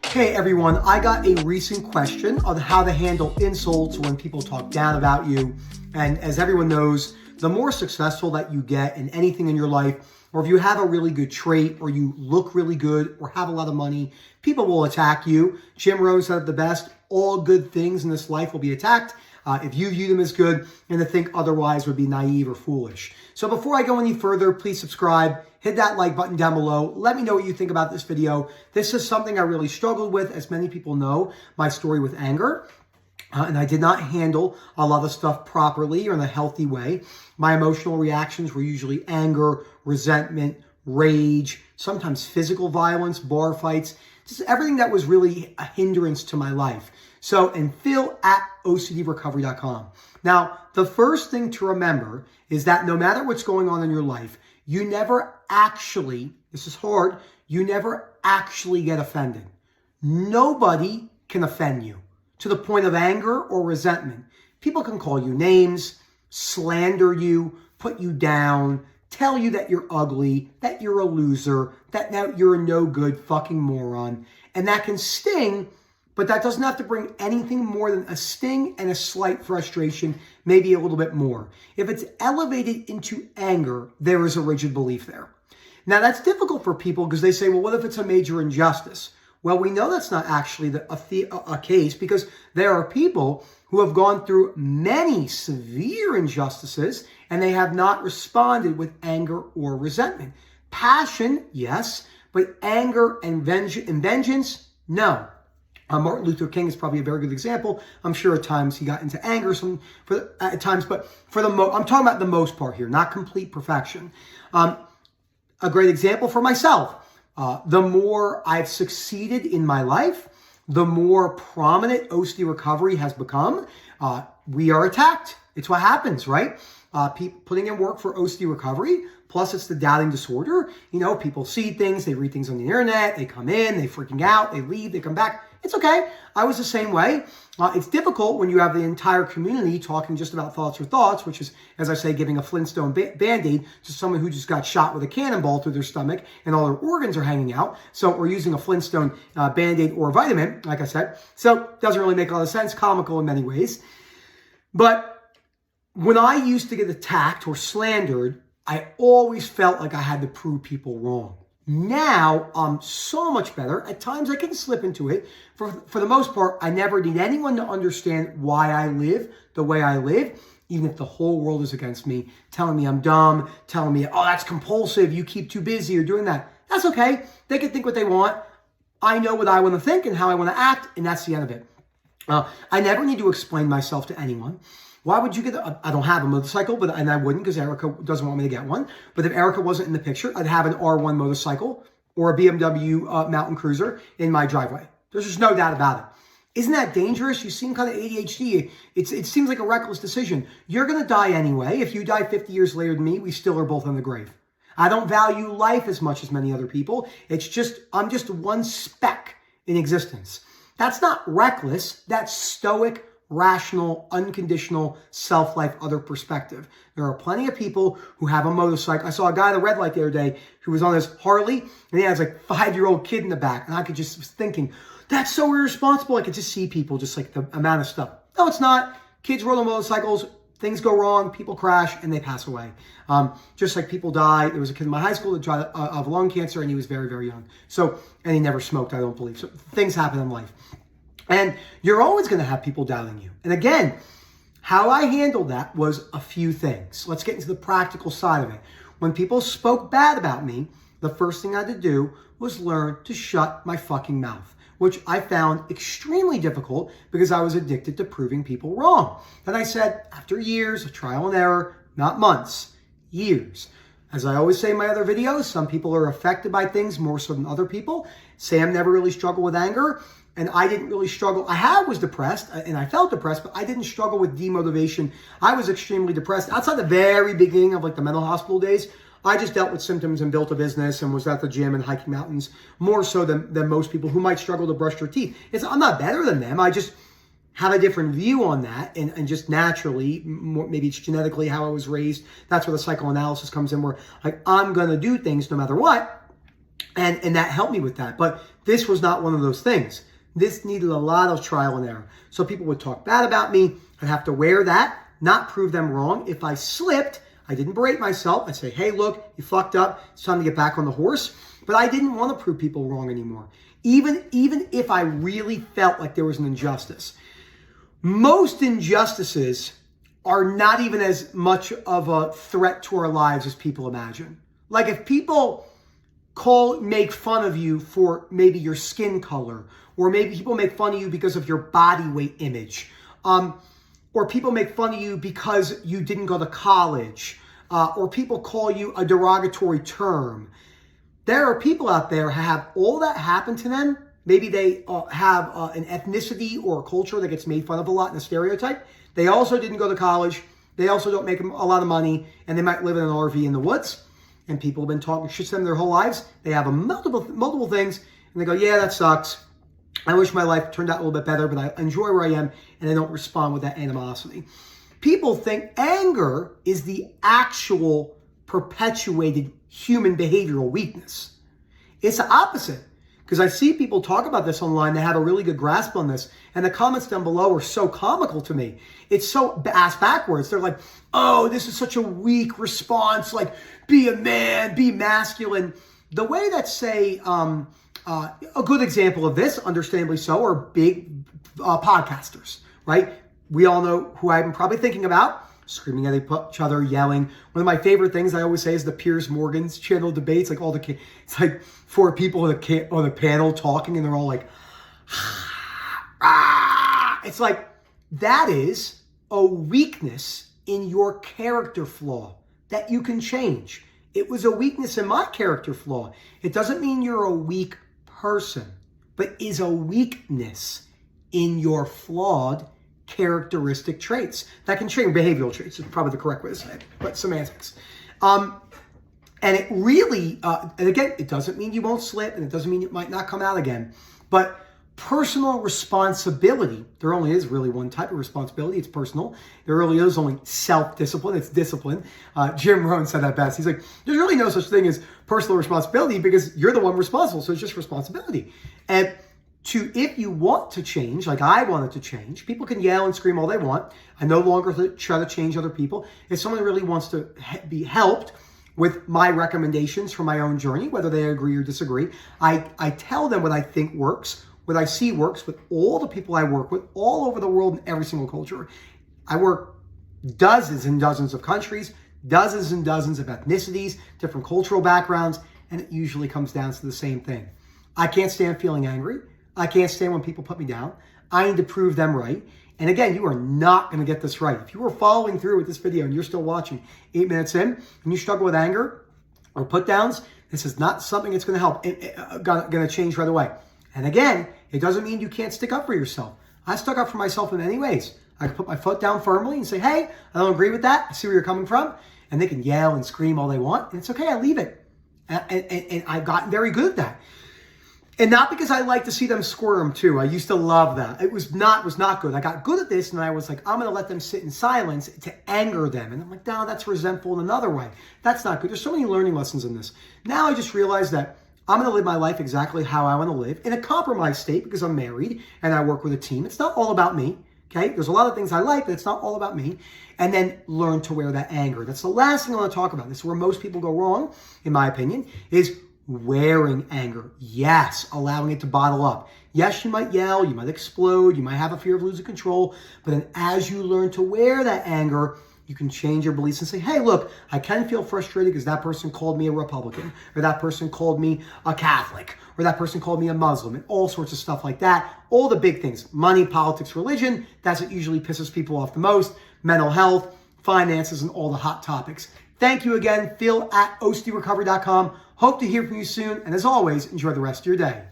Hey everyone, I got a recent question on how to handle insults when people talk down about you. And as everyone knows, the more successful that you get in anything in your life, or if you have a really good trait, or you look really good, or have a lot of money, people will attack you. Jim Rohn said the best, all good things in this life will be attacked. If you view them as good, and to think otherwise would be naive or foolish. So before I go any further, please subscribe, hit that like button down below. Let me know what you think about this video. This is something I really struggled with, as many people know, my story with anger. And I did not handle a lot of stuff properly or in a healthy way. My emotional reactions were usually anger, resentment, rage, sometimes physical violence, bar fights, just everything that was really a hindrance to my life. So, and Phil at OCDrecovery.com. Now, the first thing to remember is that no matter what's going on in your life, you never actually, this is hard, you never actually get offended. Nobody can offend you to the point of anger or resentment. People can call you names, slander you, put you down, tell you that you're ugly, that you're a loser, that you're a no good fucking moron. And that can sting, but that doesn't have to bring anything more than a sting and a slight frustration, maybe a little bit more. If it's elevated into anger, there is a rigid belief there. Now that's difficult for people because they say, well, what if it's a major injustice? Well, we know that's not actually a case, because there are people who have gone through many severe injustices and they have not responded with anger or resentment. Passion, yes, but anger and vengeance, no. Martin Luther King is probably a very good example. I'm sure at times he got into anger at times, but I'm talking about the most part here, not complete perfection. A great example for myself. The more I've succeeded in my life, the more prominent OCD recovery has become. We are attacked. It's what happens, right? People putting in work for OCD recovery, plus it's the doubting disorder. You know, people see things, they read things on the internet, they come in, they freaking out, they leave, they come back. It's okay. I was the same way. It's difficult when you have the entire community talking just about thoughts or thoughts, which is, as I say, giving a Flintstone Band-Aid to someone who just got shot with a cannonball through their stomach and all their organs are hanging out. So we're using a Flintstone Band-Aid or a vitamin, like I said. So it doesn't really make a lot of sense, comical in many ways. But when I used to get attacked or slandered, I always felt like I had to prove people wrong. Now, I'm so much better. At times, I can slip into it. For the most part, I never need anyone to understand why I live the way I live, even if the whole world is against me, telling me I'm dumb, telling me, oh, that's compulsive, you keep too busy, or doing that. That's okay. They can think what they want. I know what I want to think and how I want to act, and that's the end of it. I never need to explain myself to anyone. Why would you get I don't have a motorcycle, and I wouldn't, because Erica doesn't want me to get one. But if Erica wasn't in the picture, I'd have an R1 motorcycle or a BMW mountain cruiser in my driveway. There's just no doubt about it. Isn't that dangerous? You seem kind of ADHD. It seems like a reckless decision. You're going to die anyway. If you die 50 years later than me, we still are both in the grave. I don't value life as much as many other people. I'm just one speck in existence. That's not reckless. That's stoic, rational, unconditional, self-life, other perspective. There are plenty of people who have a motorcycle. I saw a guy at the red light the other day who was on his Harley, and he has like a 5-year-old kid in the back. And I could just was thinking, that's so irresponsible. I could just see people, just like the amount of stuff. No, it's not. Kids roll on motorcycles, things go wrong, people crash, and they pass away. Just like people die. There was a kid in my high school that died of lung cancer, and he was very, very young. So, and he never smoked, I don't believe. So things happen in life. And you're always going to have people doubting you. And again, how I handled that was a few things. Let's get into the practical side of it. When people spoke bad about me, the first thing I had to do was learn to shut my fucking mouth, which I found extremely difficult because I was addicted to proving people wrong. And I said, after years of trial and error, not months, years. As I always say in my other videos, some people are affected by things more so than other people. Sam never really struggled with anger. And I didn't really struggle. I was depressed, and I felt depressed, but I didn't struggle with demotivation. I was extremely depressed. Outside the very beginning of like the mental hospital days, I just dealt with symptoms and built a business and was at the gym and hiking mountains more so than most people who might struggle to brush their teeth. I'm not better than them. I just have a different view on that, and just naturally, maybe it's genetically how I was raised. That's where the psychoanalysis comes in, where like I'm going to do things no matter what. And that helped me with that. But this was not one of those things. This needed a lot of trial and error. So people would talk bad about me. I'd have to wear that, not prove them wrong. If I slipped, I didn't berate myself. I'd say, hey, look, you fucked up. It's time to get back on the horse. But I didn't want to prove people wrong anymore. Even if I really felt like there was an injustice. Most injustices are not even as much of a threat to our lives as people imagine. Like if people make fun of you for maybe your skin color, or maybe people make fun of you because of your body weight image, or people make fun of you because you didn't go to college, or people call you a derogatory term. There are people out there who have all that happen to them. Maybe they have an ethnicity or a culture that gets made fun of a lot in a stereotype. They also didn't go to college. They also don't make a lot of money, and they might live in an RV in the woods. And people have been talking shit to them their whole lives. They have multiple things, and they go, yeah, that sucks. I wish my life turned out a little bit better, but I enjoy where I am, and I don't respond with that animosity. People think anger is the actual perpetuated human behavioral weakness. It's the opposite. Because I see people talk about this online, they have a really good grasp on this, and the comments down below are so comical to me. It's so ass backwards. They're like, oh, this is such a weak response, like, be a man, be masculine. The way that, say, a good example of this, understandably so, are big podcasters, right? We all know who I'm probably thinking about. Screaming at each other, yelling. One of my favorite things I always say is the Piers Morgan's channel debates. Like it's like four people on a panel talking, and they're all like, ah. It's like that is a weakness in your character flaw that you can change. It was a weakness in my character flaw. It doesn't mean you're a weak person, but is a weakness in your flawed characteristic traits that can change. Behavioral traits is probably the correct way to say it, but semantics. And it really, and again, it doesn't mean you won't slip, and it doesn't mean it might not come out again, but personal responsibility, there only is really one type of responsibility. It's personal. There really is only self-discipline. It's discipline. Jim Rohn said that best. He's like, there's really no such thing as personal responsibility because you're the one responsible. So it's just responsibility. And if you want to change, like I wanted to change, people can yell and scream all they want. I no longer try to change other people. If someone really wants to be helped with my recommendations for my own journey, whether they agree or disagree, I tell them what I think works, what I see works with all the people I work with all over the world in every single culture. I work dozens and dozens of countries, dozens and dozens of ethnicities, different cultural backgrounds, and it usually comes down to the same thing. I can't stand feeling angry. I can't stand when people put me down. I need to prove them right. And again, you are not going to get this right. If you are following through with this video and you're still watching 8 minutes in and you struggle with anger or put downs, this is not something that's going to help, going to change right away. And again, it doesn't mean you can't stick up for yourself. I stuck up for myself in many ways. I can put my foot down firmly and say, hey, I don't agree with that. I see where you're coming from. And they can yell and scream all they want. And it's okay. I leave it. And I've gotten very good at that. And not because I like to see them squirm too. I used to love that. It was not good. I got good at this, and I was like, I'm going to let them sit in silence to anger them. And I'm like, no, that's resentful in another way. That's not good. There's so many learning lessons in this. Now I just realized that I'm going to live my life exactly how I want to live in a compromised state because I'm married and I work with a team. It's not all about me. Okay, there's a lot of things I like, but it's not all about me. And then learn to wear that anger. That's the last thing I want to talk about. This is where most people go wrong, in my opinion, is wearing anger. Yes, allowing it to bottle up. Yes, you might yell, you might explode, you might have a fear of losing control, but then as you learn to wear that anger, you can change your beliefs and say, hey, look, I can feel frustrated because that person called me a Republican, or that person called me a Catholic, or that person called me a Muslim, and all sorts of stuff like that. All the big things, money, politics, religion, that's what usually pisses people off the most, mental health, finances, and all the hot topics. Thank you again, Phil at OCDRecovery.com. Hope to hear from you soon, and as always, enjoy the rest of your day.